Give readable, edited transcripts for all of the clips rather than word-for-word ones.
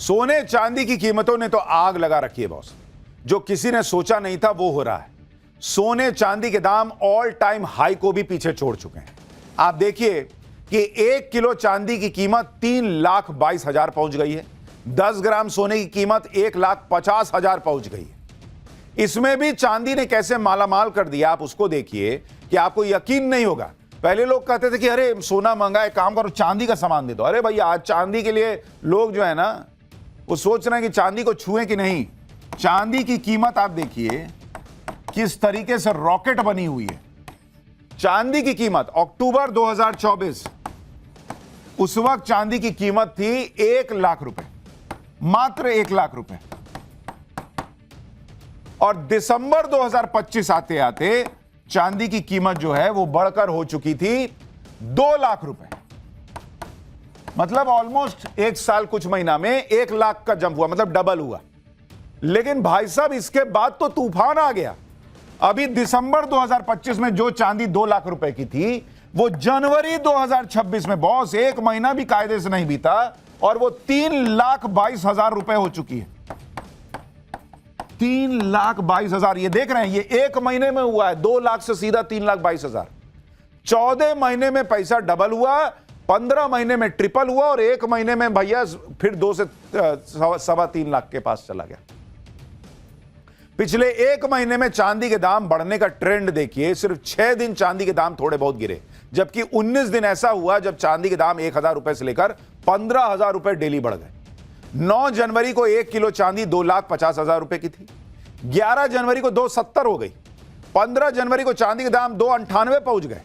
सोने चांदी की कीमतों ने तो आग लगा रखी है बॉस। जो किसी ने सोचा नहीं था वो हो रहा है। सोने चांदी के दाम ऑल टाइम हाई को भी पीछे छोड़ चुके हैं। आप देखिए कि 1 किलो चांदी की कीमत 3,22,000 पहुंच गई है। 10 ग्राम सोने की कीमत 1,50,000 पहुंच गई है। इसमें भी चांदी ने कैसे मालामाल कर दिया, आप उसको देखिए कि आपको यकीन नहीं होगा। पहले लोग कहते थे कि अरे सोना महंगा है, काम करो चांदी का सामान दे दो। अरे भैया, आज चांदी के लिए लोग जो है ना वो सोच रहे हैं कि चांदी को छुएं कि नहीं। चांदी की कीमत आप देखिए किस तरीके से रॉकेट बनी हुई है। चांदी की कीमत अक्टूबर 2024, उस वक्त चांदी की कीमत थी 1 लाख रुपए, मात्र 1 लाख रुपए। और दिसंबर 2025 आते आते चांदी की कीमत जो है वो बढ़कर हो चुकी थी 2 लाख रुपए। मतलब ऑलमोस्ट 1 साल कुछ महीना में 1 लाख का जंप हुआ, मतलब डबल हुआ। लेकिन भाई साहब, इसके बाद तो तूफान आ गया। अभी दिसंबर 2025 में जो चांदी 2 लाख रुपए की थी, वो जनवरी 2026 में बॉस 1 महीना भी कायदे से नहीं बीता और वो 3,22,000 रुपए हो चुकी है। 3,22,000, ये देख रहे हैं, ये 1 महीने में हुआ है। 2 लाख से सीधा 3,22,000। 14 महीने में पैसा डबल हुआ, 15 महीने में ट्रिपल हुआ और 1 महीने में भैया फिर 2 से 3.25 लाख के पास चला गया। पिछले 1 महीने में चांदी के दाम बढ़ने का ट्रेंड देखिए। सिर्फ 6 दिन चांदी के दाम थोड़े बहुत गिरे, जबकि 19 दिन ऐसा हुआ जब चांदी के दाम 1,000 रुपए से लेकर 15,000 रुपए डेली बढ़ गए। 9 जनवरी को 1 किलो चांदी 2,50,000 रुपए की थी। 11 जनवरी को 2,70 हो गई। 15 जनवरी को चांदी के दाम 2,98 पहुंच गए।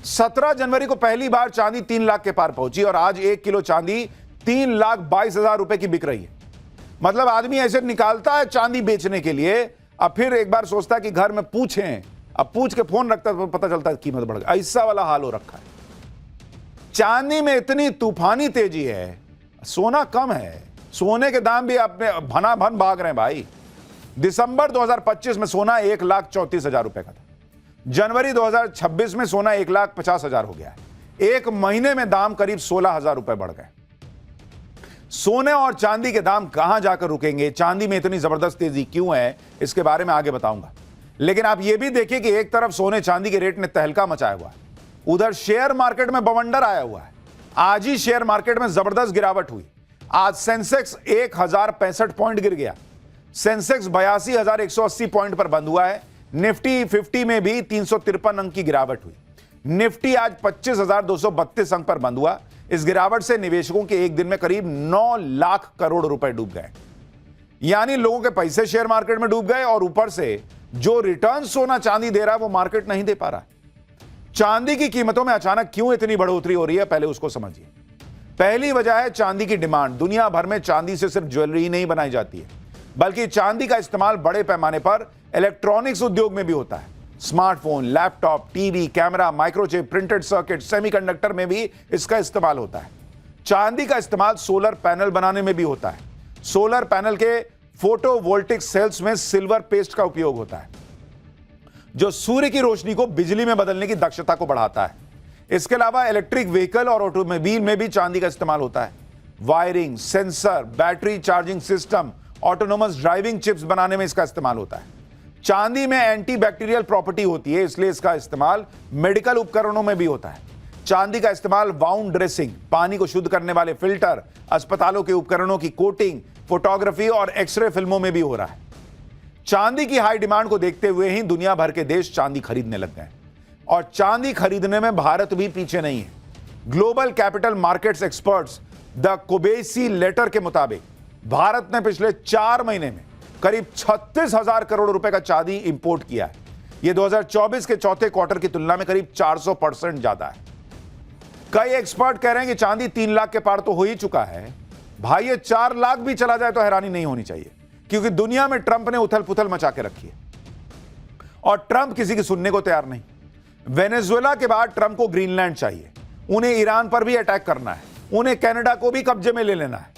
17 जनवरी को पहली बार चांदी 3 लाख के पार पहुंची और आज 1 किलो चांदी 3,22,000 रुपए की बिक रही है। मतलब आदमी ऐसे निकालता है चांदी बेचने के लिए, अब फिर एक बार सोचता है कि घर में पूछें, अब पूछ के फोन रखता है तो पता चलता है कीमत बढ़ गई। ऐसा वाला हाल हो रखा है। चांदी में इतनी तूफानी तेजी है, सोना कम है। सोने के दाम भी अपने भनाभन भाग रहे हैं भाई। दिसंबर 2025 में सोना 1,34,000 रुपए का था। जनवरी 2026 में सोना 1,50,000 हो गया है। 1 महीने में दाम करीब 16,000 रुपए बढ़ गए। सोने और चांदी के दाम कहां जाकर रुकेंगे, चांदी में इतनी जबरदस्त तेजी क्यों है, इसके बारे में आगे बताऊंगा। लेकिन आप यह भी देखिए कि एक तरफ सोने चांदी के रेट ने तहलका मचाया हुआ है, उधर शेयर मार्केट में बवंडर आया हुआ है। आज ही शेयर मार्केट में जबरदस्त गिरावट हुई। आज सेंसेक्स 1,065 पॉइंट गिर गया। सेंसेक्स 82,180 पॉइंट पर बंद हुआ है। निफ्टी 50 में भी 353 अंक की गिरावट हुई। निफ्टी आज 25,232 अंक पर बंद हुआ। इस गिरावट से निवेशकों के एक दिन में करीब 9 लाख करोड़ रुपए डूब गए। यानी लोगों के पैसे शेयर मार्केट में डूब गए और ऊपर से जो रिटर्न सोना चांदी दे रहा है वो मार्केट नहीं दे पा रहा। चांदी की कीमतों में अचानक क्यों इतनी बढ़ोतरी हो रही है, पहले उसको समझिए। पहली वजह है चांदी की डिमांड। दुनिया भर में चांदी से सिर्फ ज्वेलरी ही नहीं बनाई जाती है, बल्कि चांदी का इस्तेमाल बड़े पैमाने पर इलेक्ट्रॉनिक्स उद्योग में भी होता है। Smartphone, laptop, TV, camera, microchip, printed circuit, semiconductor में भी इसका इस्तेमाल होता है। चांदी का इस्तेमाल सोलर पैनल बनाने में भी होता है। सोलर पैनल के फोटोवोल्टिक सेल्स में सिल्वर पेस्ट का उपयोग होता है, जो सूर्य की रोशनी को बिजली में बदलने की दक्षता को बढ़ाता है। इसके अलावा इलेक्ट्रिक व्हीकल और ऑटोमोबाइल में भी चांदी का इस्तेमाल होता है। Wiring, sensor, battery charging system, autonomous driving chips बनाने में इसका इस्तेमाल होता है। चांदी में एंटी बैक्टीरियल प्रॉपर्टी होती है, इसलिए इसका इस्तेमाल मेडिकल उपकरणों में भी होता है। चांदी का इस्तेमाल वाउंड ड्रेसिंग, पानी को शुद्ध करने वाले फिल्टर, अस्पतालों के उपकरणों की कोटिंग, फोटोग्राफी और एक्सरे फिल्मों में भी हो रहा है। चांदी की हाई डिमांड को देखते हुए ही दुनिया भर के देश चांदी खरीदने लग गए और चांदी खरीदने में भारत भी पीछे नहीं है। Global capital markets experts the Kobeissi letter के मुताबिक भारत ने पिछले 4 महीने में करीब 36,000 करोड़ रुपए का चांदी इंपोर्ट किया है। यह 2024 के चौथे क्वार्टर की तुलना में करीब 400% ज्यादा है। कई एक्सपर्ट कह रहे हैं कि चांदी 3 लाख के पार तो हो ही चुका है। भाई, ये 4 लाख भी चला जाए तो हैरानी नहीं होनी चाहिए, क्योंकि दुनिया में ट्रंप ने उथल पुथल मचा के रखी है और ट्रंप किसी की सुनने को तैयार नहीं। वेनेजुएला के बाद ट्रंप को ग्रीनलैंड चाहिए, उन्हें ईरान पर भी अटैक करना है, उन्हें कनाडा को भी कब्जे में ले लेना है।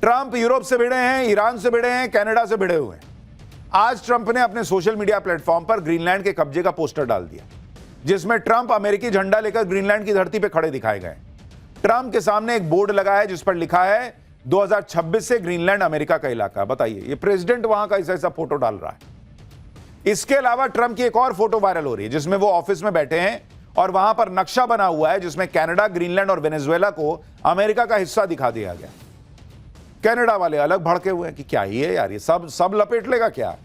ट्रंप यूरोप से भिड़े हैं, ईरान से भिड़े हैं, कनाडा से भिड़े हुए हैं। आज ट्रंप ने अपने सोशल मीडिया प्लेटफॉर्म पर ग्रीनलैंड के कब्जे का पोस्टर डाल दिया, जिसमें ट्रंप अमेरिकी झंडा लेकर ग्रीनलैंड की धरती पर खड़े दिखाए गए। ट्रंप के सामने एक बोर्ड लगा है जिस पर लिखा है 2026 से ग्रीनलैंड अमेरिका का इलाका। बताइए, ये प्रेसिडेंट वहां का ऐसा फोटो डाल रहा है। इसके अलावा ट्रंप की एक और फोटो वायरल हो रही है जिसमें वो ऑफिस में बैठे हैं और वहां पर नक्शा बना हुआ है जिसमें कनाडा, ग्रीनलैंड और वेनेजुएला को अमेरिका का हिस्सा दिखा दिया गया। कनाडा वाले अलग भड़के हुए हैं कि क्या ही है यार, ये सब लपेट लेगा क्या।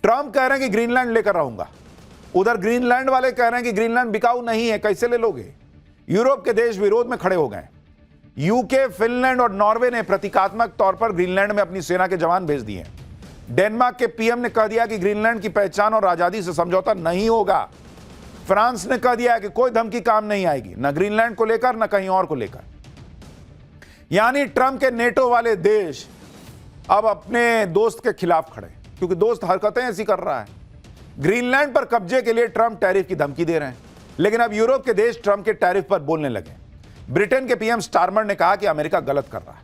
ट्रंप कह रहे हैं कि ग्रीनलैंड लेकर रहूंगा, उधर ग्रीनलैंड वाले कह रहे हैं कि ग्रीनलैंड बिकाऊ नहीं है, कैसे ले लोगे। यूरोप के देश विरोध में खड़े हो गए। यूके, फिनलैंड और नॉर्वे ने प्रतीकात्मक तौर पर ग्रीनलैंड में अपनी सेना के जवान भेज दिए। डेनमार्क के पीएम ने कह दिया कि ग्रीनलैंड की पहचान और आजादी से समझौता नहीं होगा। फ्रांस ने कह दिया कि कोई धमकी काम नहीं आएगी, न ग्रीनलैंड को लेकर न कहीं और को लेकर। यानी ट्रंप के नेटो वाले देश अब अपने दोस्त के खिलाफ खड़े, क्योंकि दोस्त हरकतें ऐसी कर रहा है। ग्रीनलैंड पर कब्जे के लिए ट्रंप टैरिफ की धमकी दे रहे हैं, लेकिन अब यूरोप के देश ट्रंप के टैरिफ पर बोलने लगे। ब्रिटेन के पीएम स्टारमर ने कहा कि अमेरिका गलत कर रहा है।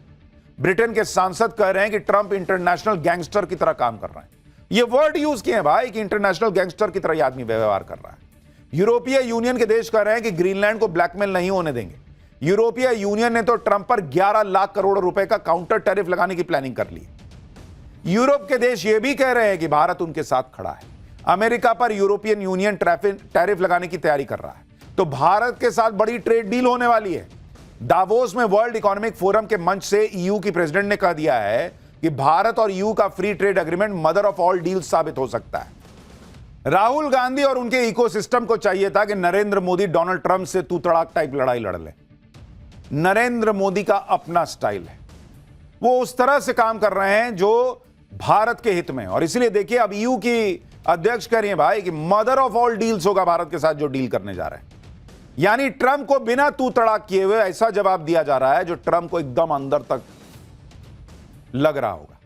ब्रिटेन के सांसद कह रहे हैं कि ट्रंप इंटरनेशनल गैंगस्टर की तरह काम कर रहा है। ये वर्ड यूज किए हैं भाई कि इंटरनेशनल गैंगस्टर की तरह यह आदमी व्यवहार कर रहा है। यूरोपीय यूनियन के देश कह रहे हैं कि ग्रीनलैंड को ब्लैकमेल नहीं होने देंगे। यूरोपीय यूनियन ने तो ट्रंप पर 11 लाख करोड़ रुपए का काउंटर टैरिफ लगाने की प्लानिंग कर ली। यूरोप के देश यह भी कह रहे हैं कि भारत उनके साथ खड़ा है। अमेरिका पर यूरोपियन यूनियन टैरिफ लगाने की तैयारी कर रहा है, तो भारत के साथ बड़ी ट्रेड डील होने वाली है। दावोस में वर्ल्ड इकोनॉमिक फोरम के मंच से ईयू की प्रेसिडेंट ने कह दिया है कि भारत और ईयू का free trade agreement mother of all deals साबित हो सकता है। राहुल गांधी और उनके इकोसिस्टम को चाहिए था कि नरेंद्र मोदी डोनाल्ड ट्रंप से तू तड़ाक टाइप लड़ाई लड़ ले। नरेंद्र मोदी का अपना स्टाइल है, वो उस तरह से काम कर रहे हैं जो भारत के हित में। और इसलिए देखिए, अब ईयू की अध्यक्ष कह रही है भाई कि मदर ऑफ ऑल डील्स होगा भारत के साथ जो डील करने जा रहे हैं। यानी ट्रंप को बिना तू तड़ाक किए हुए ऐसा जवाब दिया जा रहा है जो ट्रंप को एकदम अंदर तक लग रहा होगा।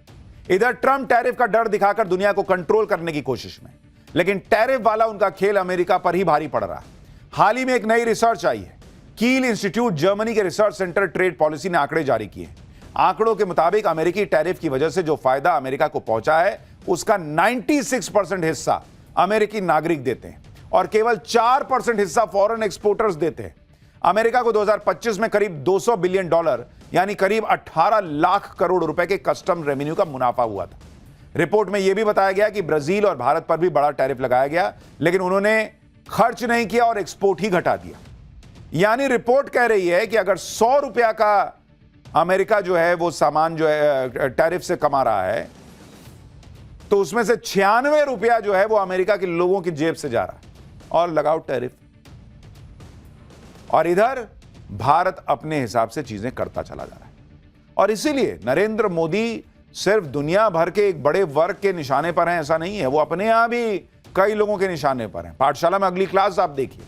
इधर ट्रंप टैरिफ का डर दिखाकर दुनिया को कंट्रोल करने की कोशिश में, लेकिन टैरिफ वाला उनका खेल अमेरिका पर ही भारी पड़ रहा है। हाल ही में एक नई रिसर्च आई है। कील इंस्टीट्यूट, जर्मनी के रिसर्च सेंटर ट्रेड पॉलिसी ने आंकड़े जारी किए। आंकड़ों के मुताबिक अमेरिकी टैरिफ की वजह से जो फायदा अमेरिका को पहुंचा है उसका 96% हिस्सा अमेरिकी नागरिक देते हैं और केवल 4% हिस्सा फॉरेन एक्सपोर्टर्स देते हैं। अमेरिका को 2025 में करीब $200 बिलियन यानी करीब 18 लाख करोड़ रुपए के कस्टम रेवेन्यू का मुनाफा हुआ था। रिपोर्ट में यह भी बताया गया कि ब्राजील और भारत पर भी बड़ा टैरिफ लगाया गया, लेकिन उन्होंने खर्च नहीं किया और एक्सपोर्ट ही घटा दिया। यानी रिपोर्ट कह रही है कि अगर 100 रुपया का अमेरिका जो है वो सामान जो है टैरिफ से कमा रहा है, तो उसमें से 96 रुपया जो है वो अमेरिका के लोगों की जेब से जा रहा है और लगाओ टैरिफ। और इधर भारत अपने हिसाब से चीजें करता चला जा रहा है। और इसीलिए नरेंद्र मोदी सिर्फ दुनिया भर के एक बड़े वर्ग के निशाने पर हैं ऐसा नहीं है, वो अपने यहां भी कई लोगों के निशाने पर हैं। पाठशाला में अगली क्लास आप देखिए।